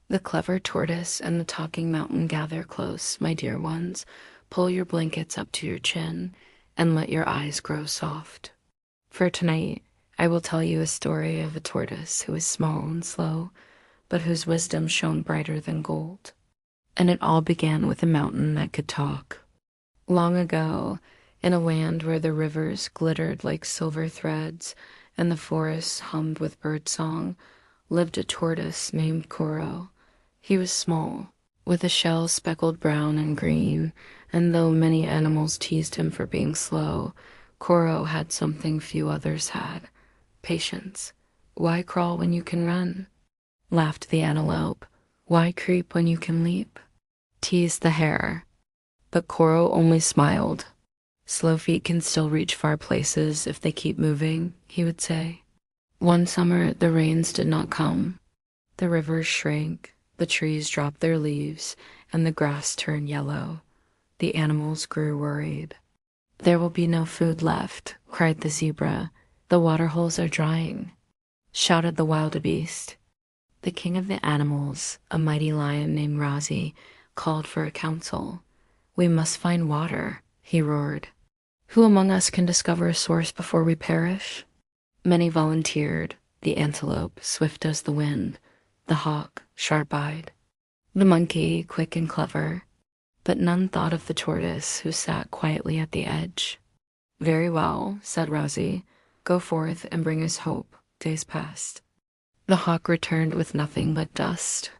The clever tortoise and the talking mountain gather close, my dear ones. Pull your blankets up to your chin and let your eyes grow soft. For tonight, I will tell you a story of a tortoise who is small and slow, but whose wisdom shone brighter than gold. And it all began with a mountain that could talk. Long ago, in a land where the rivers glittered like silver threads and the forests hummed with birdsong, lived a tortoise named Koro. He was small, with a shell speckled brown and green, and though many animals teased him for being slow, Koro had something few others had: patience. Why crawl when you can run? Laughed the antelope. Why creep when you can leap? Teased the hare. But Koro only smiled. Slow feet can still reach far places if they keep moving, he would say. One summer, the rains did not come. The rivers shrank, the trees dropped their leaves, and the grass turned yellow. The animals grew worried. There will be no food left, cried the zebra. The waterholes are drying, shouted the wildebeest. The king of the animals, a mighty lion named Razi, called for a council. We must find water, he roared. Who among us can discover a source before we perish? Many volunteered: the antelope, swift as the wind; the hawk, sharp-eyed; the monkey, quick and clever. But none thought of the tortoise, who sat quietly at the edge. Very well, said Razi. Go forth and bring us hope. Days passed. The hawk returned with nothing but dust.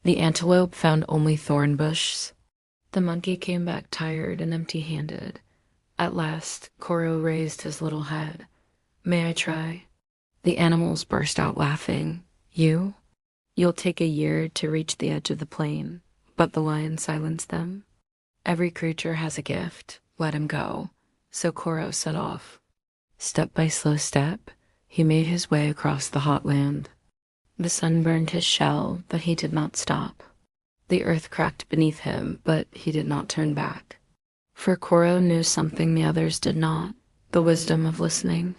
The antelope found only thorn bushes. The monkey came back tired and empty-handed. At last, Koro raised his little head. May I try? The animals burst out laughing. You? You'll take a year to reach the edge of the plain. But the lion silenced them. Every creature has a gift. Let him go. So Koro set off. Step by slow step, he made his way across the hot land. The sun burned his shell, but he did not stop. The earth cracked beneath him, but he did not turn back. For Koro knew something the others did not: the wisdom of listening.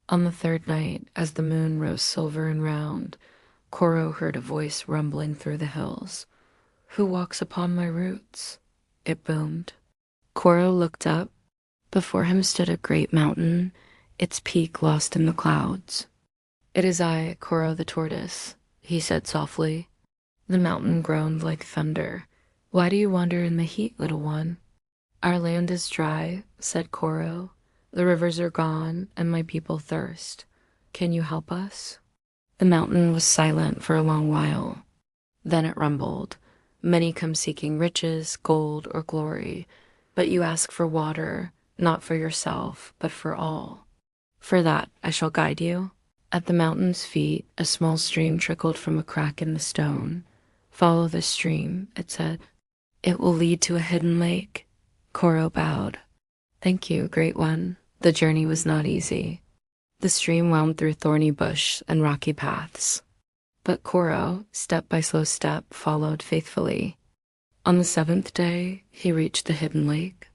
On the third night, as the moon rose silver and round, Koro heard a voice rumbling through the hills. Who walks upon my roots? It boomed. Koro looked up. Before him stood a great mountain, its peak lost in the clouds. It is I, Koro the tortoise, he said softly. The mountain groaned like thunder. Why do you wander in the heat, little one? Our land is dry, said Koro. The rivers are gone, and my people thirst. Can you help us? The mountain was silent for a long while. Then it rumbled. Many come seeking riches, gold, or glory, but you ask for water, not for yourself, but for all. For that I shall guide you. At the mountain's feet, a small stream trickled from a crack in the stone. Follow the stream, it said. It will lead to a hidden lake. Koro bowed. Thank you, great one. The journey was not easy. The stream wound through thorny bush and rocky paths. But Koro, step by slow step, followed faithfully. On the seventh day, he reached the hidden lake.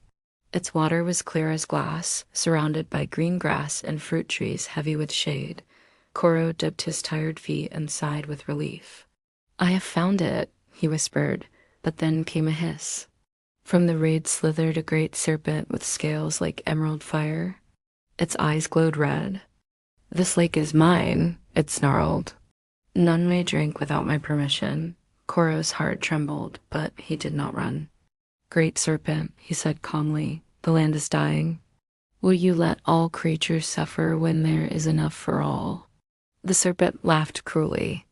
Its water was clear as glass, surrounded by green grass and fruit trees heavy with shade. Koro dipped his tired feet and sighed with relief. I have found it, he whispered, but then came a hiss. From the reed slithered a great serpent with scales like emerald fire. Its eyes glowed red. This lake is mine, it snarled. None may drink without my permission. Koro's heart trembled, but he did not run. Great serpent, he said calmly, the land is dying. Will you let all creatures suffer when there is enough for all? The serpent laughed cruelly.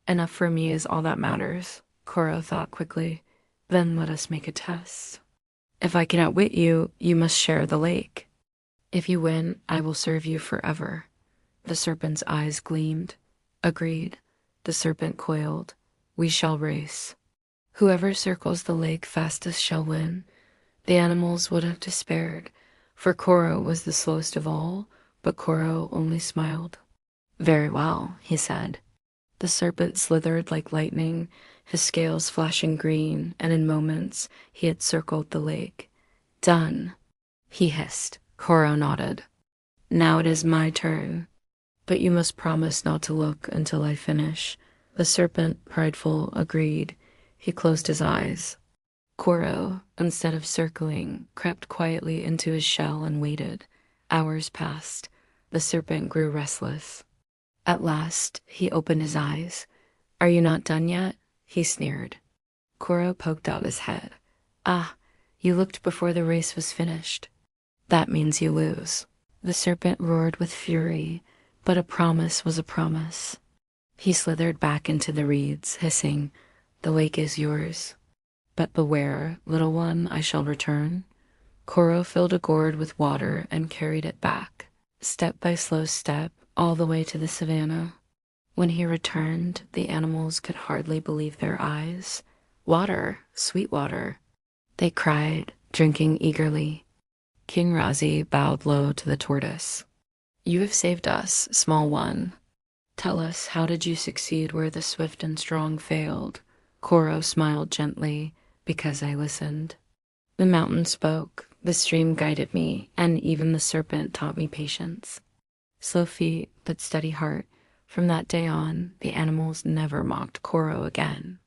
Enough for me is all that matters, Koro thought quickly. Then let us make a test. If I can outwit you, you must share the lake. If you win, I will serve you forever. The serpent's eyes gleamed. Agreed. The serpent coiled. We shall race. Whoever circles the lake fastest shall win. The animals would have despaired, for Koro was the slowest of all, but Koro only smiled. Very well, he said. The serpent slithered like lightning, his scales flashing green, and in moments he had circled the lake. Done, he hissed. Koro nodded. Now it is my turn. But you must promise not to look until I finish. The serpent, prideful, agreed. He closed his eyes. Koro, instead of circling, crept quietly into his shell and waited. Hours passed. The serpent grew restless. At last, he opened his eyes. "Are you not done yet?" he sneered. Koro poked out his head. "Ah, you looked before the race was finished. That means you lose." The serpent roared with fury, but a promise was a promise. He slithered back into the reeds, hissing, "The lake is yours. But beware, little one, I shall return." Koro filled a gourd with water and carried it back, step by slow step, all the way to the savannah. When he returned, the animals could hardly believe their eyes. "Water, sweet water," they cried, drinking eagerly. King Razi bowed low to the tortoise. "You have saved us, small one. Tell us, how did you succeed where the swift and strong failed?" Koro smiled gently, "Because I listened. The mountain spoke, the stream guided me, and even the serpent taught me patience. Slow feet, but steady heart. From that day on, the animals never mocked Koro again.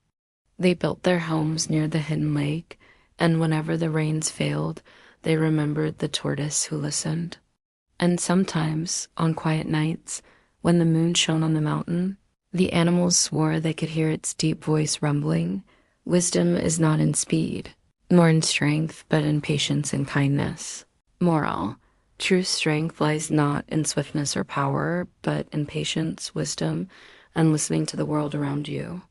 They built their homes near the hidden lake, and whenever the rains failed, they remembered the tortoise who listened. And sometimes, on quiet nights, when the moon shone on the mountain, the animals swore they could hear its deep voice rumbling. Wisdom is not in speed, nor in strength, but in patience and kindness. Moral: true strength lies not in swiftness or power, but in patience, wisdom, and listening to the world around you."